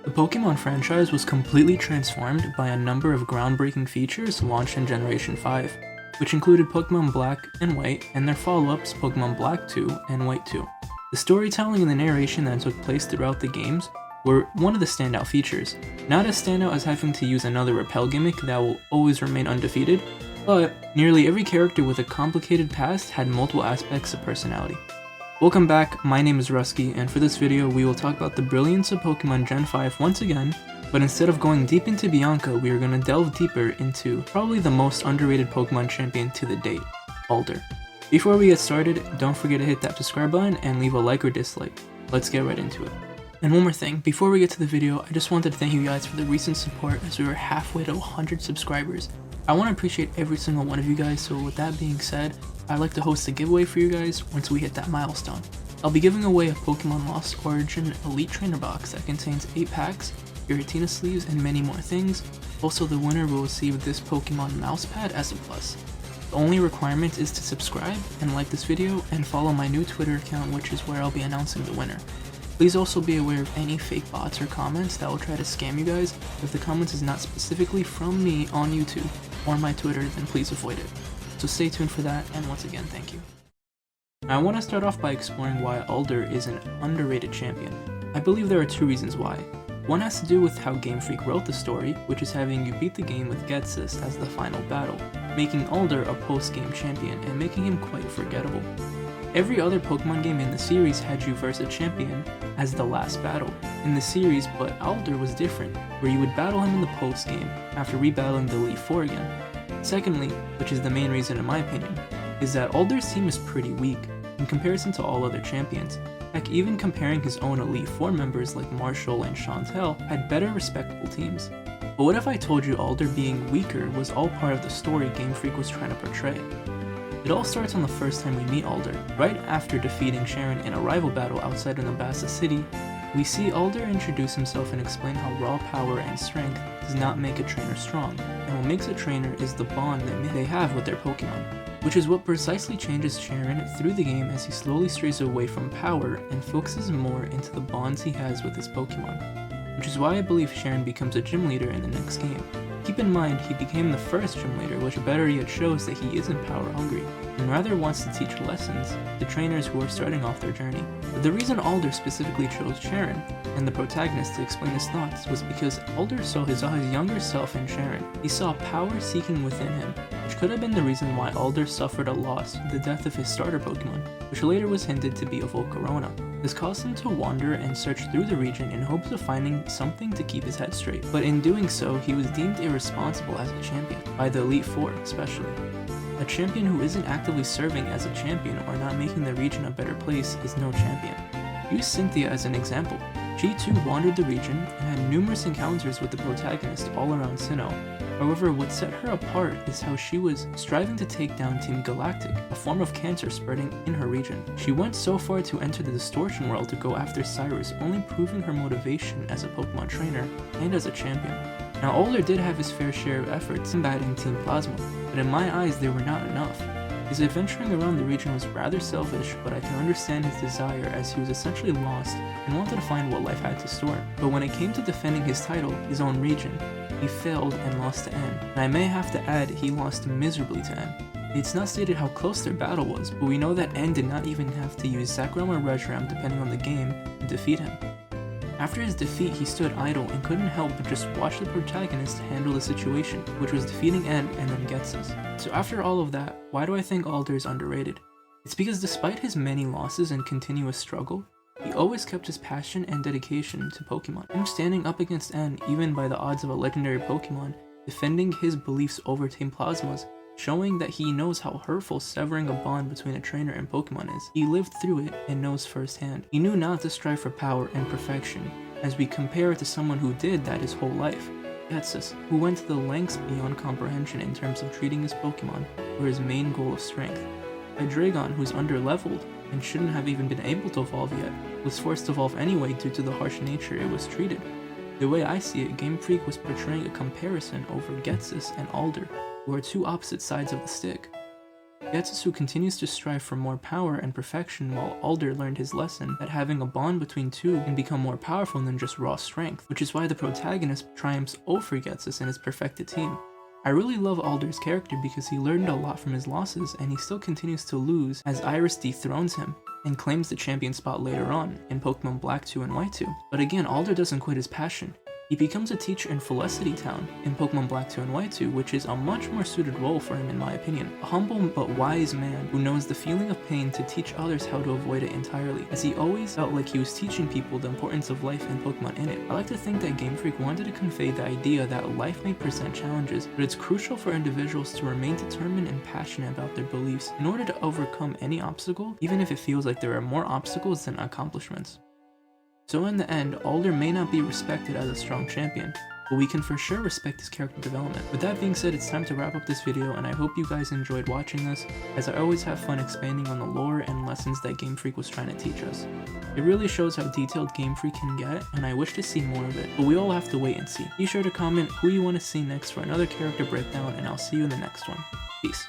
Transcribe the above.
The Pokemon franchise was completely transformed by a number of groundbreaking features launched in Generation 5, which included Pokemon Black and White and their follow-ups Pokemon Black 2 and White 2. The storytelling and the narration that took place throughout the games were one of the standout features, not as standout as having to use another repel gimmick that will always remain undefeated, but nearly every character with a complicated past had multiple aspects of personality. Welcome back, my name is Rusky, and for this video we will talk about the Brilliance of Pokemon Gen 5 once again, but instead of going deep into Bianca, we are going to delve deeper into probably the most underrated Pokemon champion to the date, Alder. Before we get started, don't forget to hit that subscribe button and leave a like or dislike. Let's get right into it. And one more thing, before we get to the video, I just wanted to thank you guys for the recent support as we were halfway to 100 subscribers. I want to appreciate every single one of you guys, so with that being said, I'd like to host a giveaway for you guys once we hit that milestone. I'll be giving away a Pokemon Lost Origin Elite Trainer box that contains 8 packs, Giratina sleeves, and many more things. Also, the winner will receive this Pokemon mousepad as a plus. The only requirement is to subscribe and like this video and follow my new Twitter account, which is where I'll be announcing the winner. Please also be aware of any fake bots or comments that will try to scam you guys. If the comment is not specifically from me on YouTube or my Twitter, then please avoid it. So stay tuned for that, and once again, thank you. I want to start off by exploring why Alder is an underrated champion. I believe there are 2 reasons why. One has to do with how Game Freak wrote the story, which is having you beat the game with Ghetsis as the final battle, making Alder a post-game champion and making him quite forgettable. Every other Pokemon game in the series had you verse a champion as the last battle in the series, but Alder was different, where you would battle him in the post-game after rebattling the Elite Four again. Secondly, which is the main reason in my opinion, is that Alder's team is pretty weak in comparison to all other champions. Heck, even comparing his own Elite Four members like Marshall and Chantel had better respectable teams. But what if I told you Alder being weaker was all part of the story Game Freak was trying to portray? It all starts on the first time we meet Alder. Right after defeating Sharon in a rival battle outside of Nabassa City, we see Alder introduce himself and explain how raw power and strength does not make a trainer strong, and what makes a trainer is the bond that they have with their Pokemon, which is what precisely changes Sharon through the game as he slowly strays away from power and focuses more into the bonds he has with his Pokemon, which is why I believe Sharon becomes a gym leader in the next game. Keep in mind, he became the first gym leader, which better yet shows that he isn't power hungry, and rather wants to teach lessons to trainers who are starting off their journey. But the reason Alder specifically chose Sharon and the protagonist to explain his thoughts was because Alder saw his younger self in Sharon. He saw power seeking within him, which could have been the reason why Alder suffered a loss with the death of his starter Pokemon, which later was hinted to be a Volcarona. This caused him to wander and search through the region in hopes of finding something to keep his head straight, but in doing so, he was deemed irresponsible as a champion, by the Elite Four especially. A champion who isn't actively serving as a champion or not making the region a better place is no champion. Use Cynthia as an example. She too wandered the region and had numerous encounters with the protagonist all around Sinnoh. However, what set her apart is how she was striving to take down Team Galactic, a form of cancer spreading in her region. She went so far to enter the Distortion World to go after Cyrus, only proving her motivation as a Pokemon trainer and as a champion. Now, Alder did have his fair share of efforts combating Team Plasma, but in my eyes they were not enough. His adventuring around the region was rather selfish, but I can understand his desire as he was essentially lost and wanted to find what life had to store. But when it came to defending his title, his own region, he failed and lost to N. And I may have to add, he lost miserably to N. It's not stated how close their battle was, but we know that N did not even have to use Zekrom or Reshiram depending on the game to defeat him. After his defeat, he stood idle and couldn't help but just watch the protagonist handle the situation, which was defeating N and then Ghetsis. So after all of that, why do I think Alder is underrated? It's because despite his many losses and continuous struggle, he always kept his passion and dedication to Pokemon. Him standing up against N, even by the odds of a legendary Pokemon, defending his beliefs over Team Plasma's, showing that he knows how hurtful severing a bond between a trainer and Pokemon is. He lived through it and knows firsthand. He knew not to strive for power and perfection, as we compare it to someone who did that his whole life. Ghetsis, who went to the lengths beyond comprehension in terms of treating his Pokemon for his main goal of strength. Hydreigon, who's under-leveled and shouldn't have even been able to evolve yet, was forced to evolve anyway due to the harsh nature it was treated. The way I see it, Game Freak was portraying a comparison over Ghetsis and Alder, who are 2 opposite sides of the stick. Ghetsis, who continues to strive for more power and perfection, while Alder learned his lesson that having a bond between two can become more powerful than just raw strength, which is why the protagonist triumphs over Ghetsis and his perfected team. I really love Alder's character because he learned a lot from his losses, and he still continues to lose as Iris dethrones him and claims the champion spot later on in Pokemon Black 2 and White 2. But again, Alder doesn't quit his passion. He becomes a teacher in Felicity Town in Pokemon Black 2 and White 2, which is a much more suited role for him in my opinion. A humble but wise man who knows the feeling of pain to teach others how to avoid it entirely, as he always felt like he was teaching people the importance of life and Pokemon in it. I like to think that Game Freak wanted to convey the idea that life may present challenges, but it's crucial for individuals to remain determined and passionate about their beliefs in order to overcome any obstacle, even if it feels like there are more obstacles than accomplishments. So in the end, Alder may not be respected as a strong champion, but we can for sure respect his character development. With that being said, it's time to wrap up this video, and I hope you guys enjoyed watching this, as I always have fun expanding on the lore and lessons that Game Freak was trying to teach us. It really shows how detailed Game Freak can get, and I wish to see more of it, but we all have to wait and see. Be sure to comment who you want to see next for another character breakdown, and I'll see you in the next one. Peace.